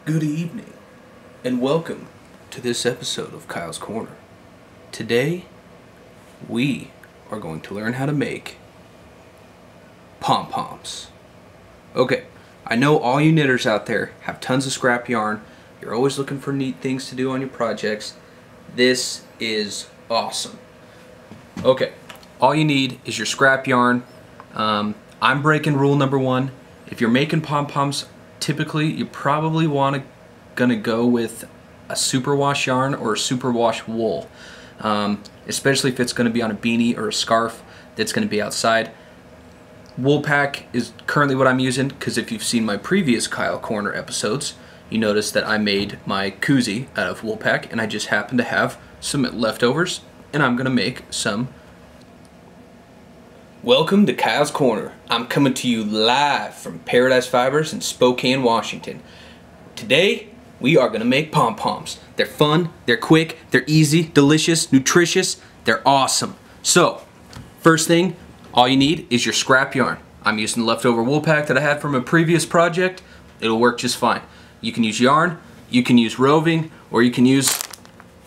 Good evening, and welcome to this episode of Kyle's Corner. Today, we are going to learn how to make pom-poms. Okay, I know all you knitters out there have tons of scrap yarn. You're always looking for neat things to do on your projects. This is awesome. Okay, all you need is your scrap yarn. I'm breaking rule number one. If you're making pom-poms, typically you probably gonna go with a superwash yarn or a superwash wool, especially if it's gonna be on a beanie or a scarf that's gonna be outside. Woolpack is currently what I'm using because if you've seen my previous Kyle Corner episodes, you notice that I made my koozie out of Woolpack, and I just happen to have some leftovers, and I'm gonna make some. Welcome to Kyle's Corner. I'm coming to you live from Paradise Fibers in Spokane, Washington. Today, we are gonna make pom-poms. They're fun, they're quick, they're easy, delicious, nutritious, they're awesome. So, first thing, all you need is your scrap yarn. I'm using leftover Woolpack that I had from a previous project. It'll work just fine. You can use yarn, you can use roving, or you can use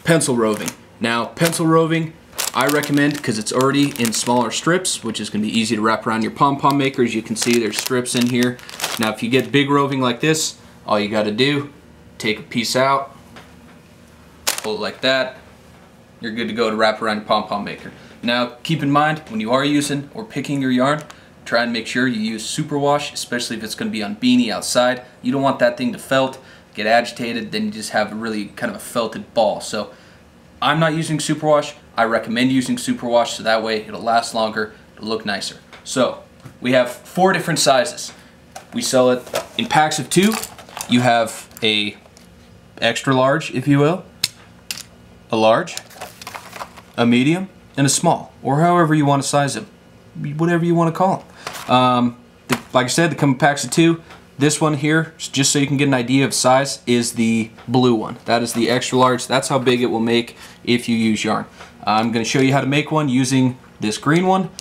pencil roving. Now, pencil roving, I recommend because it's already in smaller strips, which is going to be easy to wrap around your pom-pom maker. As you can see, there's strips in here. Now, if you get big roving like this, all you got to do, take a piece out, pull it like that. You're good to go to wrap around your pom-pom maker. Now, keep in mind, when you are using or picking your yarn, try and make sure you use superwash, especially if it's going to be on beanie outside. You don't want that thing to felt, get agitated, then you just have a really kind of a felted ball. So, I'm not using superwash. I recommend using superwash so that way it'll last longer, it'll look nicer. So, we have 4 different sizes. We sell it in packs of 2. You have a extra large, if you will, a large, a medium, and a small, or however you want to size them, whatever you want to call them. Like I said, they come in packs of 2. This one here, just so you can get an idea of size, is the blue one. That is the extra large. That's how big it will make if you use yarn. I'm going to show you how to make one using this green one.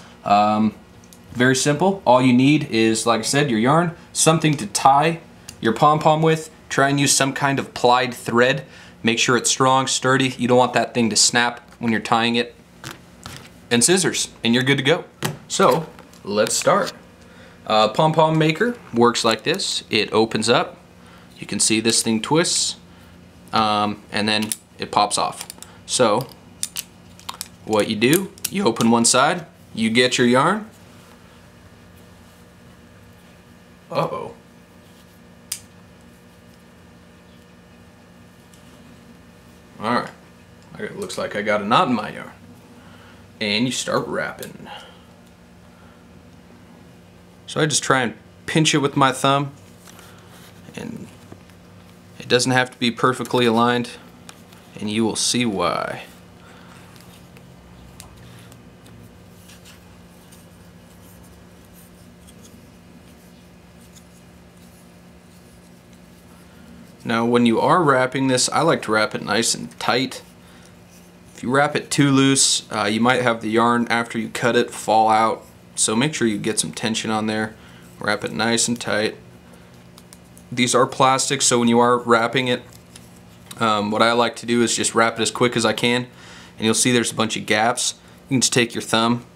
Very simple. All you need is, like I said, your yarn, something to tie your pom-pom with. Try and use some kind of plied thread. Make sure it's strong, sturdy. You don't want that thing to snap when you're tying it. And scissors, and you're good to go. So, let's start. PomPom Maker works like this. It opens up. You can see this thing twists, and then it pops off. So, what you do, you open one side, you get your yarn. Uh-oh. Alright, it looks like I got a knot in my yarn. And you start wrapping. So I just try and pinch it with my thumb, and it doesn't have to be perfectly aligned, and you will see why. Now when you are wrapping this, I like to wrap it nice and tight. If you wrap it too loose, you might have the yarn after you cut it fall out. So make sure you get some tension on there. Wrap it nice and tight. These are plastic, so when you are wrapping it, what I like to do is just wrap it as quick as I can. And you'll see there's a bunch of gaps. You can just take your thumb,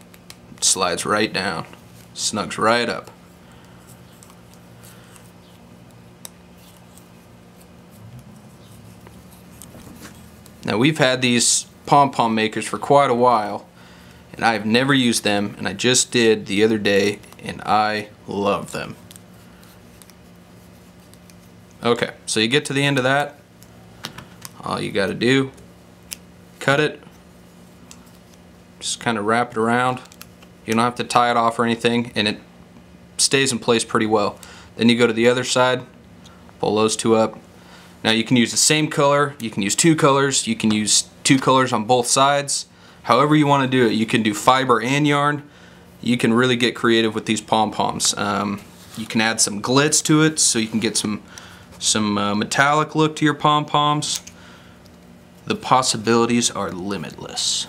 it slides right down, snugs right up. Now we've had these pom-pom makers for quite a while, and I've never used them, and I just did the other day, and I love them. Okay, so you get to the end of that, all you gotta do, cut it, just kind of wrap it around. You don't have to tie it off or anything, and it stays in place pretty well. Then you go to the other side, pull those 2 up. Now you can use the same color, you can use 2 colors, you can use 2 colors on both sides. However you want to do it. You can do fiber and yarn. You can really get creative with these pom-poms. You can add some glitz to it so you can get some metallic look to your pom-poms. The possibilities are limitless.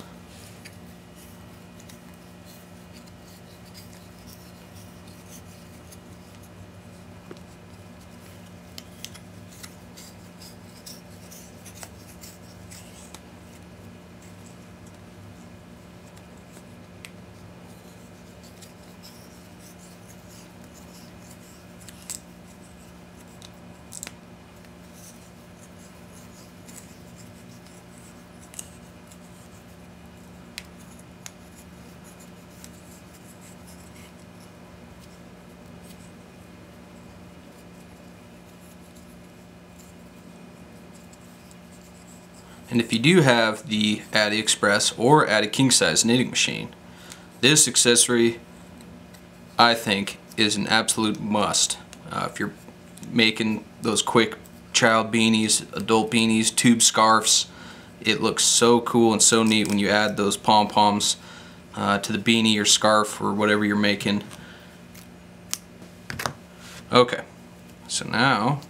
And if you do have the Addy Express or Addy King Size knitting machine, this accessory, I think, is an absolute must. If you're making those quick child beanies, adult beanies, tube scarves, it looks so cool and so neat when you add those pom-poms to the beanie or scarf or whatever you're making. Okay, so now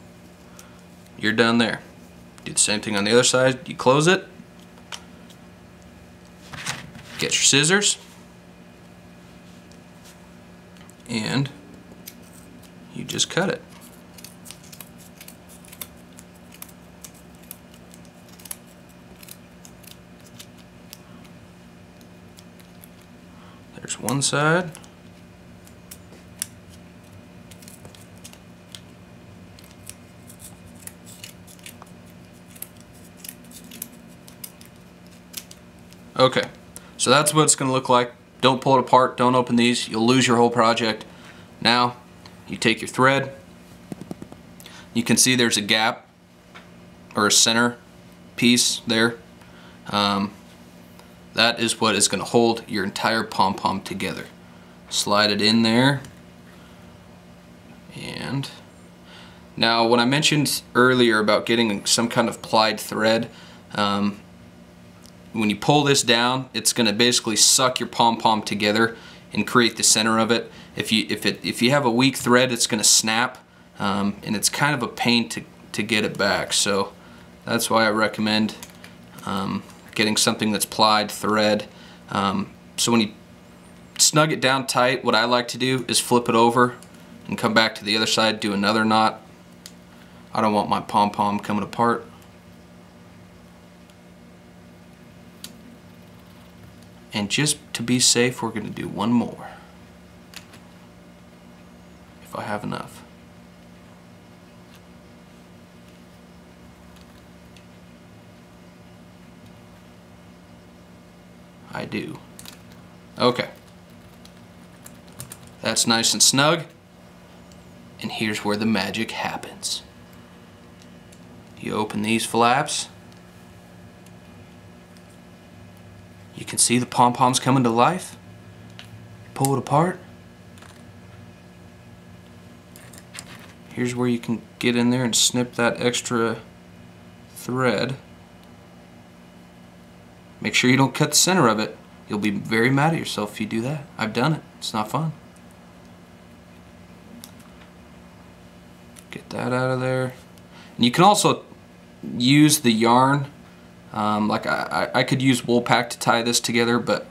you're done there. Do the same thing on the other side. You close it, get your scissors, and you just cut it. There's one side. Okay, so that's what it's going to look like. Don't pull it apart, don't open these, you'll lose your whole project. Now, you take your thread, you can see there's a gap, or a center piece there. That is what is going to hold your entire pom-pom together. Slide it in there, and now when I mentioned earlier about getting some kind of plied thread, when you pull this down, it's going to basically suck your pom-pom together and create the center of it. If you have a weak thread, it's going to snap, and it's kind of a pain to get it back. So that's why I recommend getting something that's plied thread. So when you snug it down tight, what I like to do is flip it over and come back to the other side, do another knot. I don't want my pom-pom coming apart. And just to be safe, we're going to do one more, if I have enough. I do. Okay. That's nice and snug. And here's where the magic happens. You open these flaps. You can see the pom-poms coming to life. Pull it apart. Here's where you can get in there and snip that extra thread. Make sure you don't cut the center of it. You'll be very mad at yourself if you do that. I've done it. It's not fun. Get that out of there. And you can also use the yarn. Like I could use wool pack to tie this together, but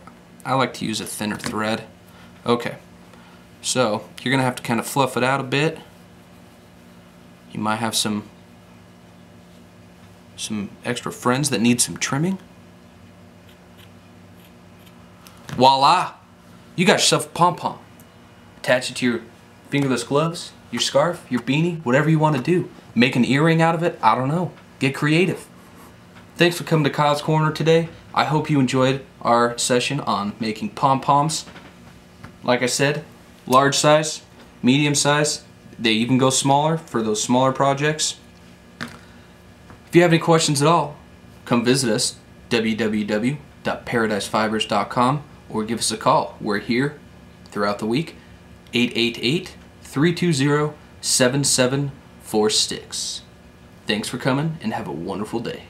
I like to use a thinner thread. Okay, so you're gonna have to kind of fluff it out a bit. You might have some extra friends that need some trimming. Voila! You got yourself a pom-pom. Attach it to your fingerless gloves, your scarf, your beanie, whatever you want to do. Make an earring out of it. I don't know. Get creative. Thanks for coming to Kyle's Corner today. I hope you enjoyed our session on making pom-poms. Like I said, large size, medium size. They even go smaller for those smaller projects. If you have any questions at all, come visit us, www.paradisefibers.com, or give us a call. We're here throughout the week, 888-320-7746. Thanks for coming and have a wonderful day.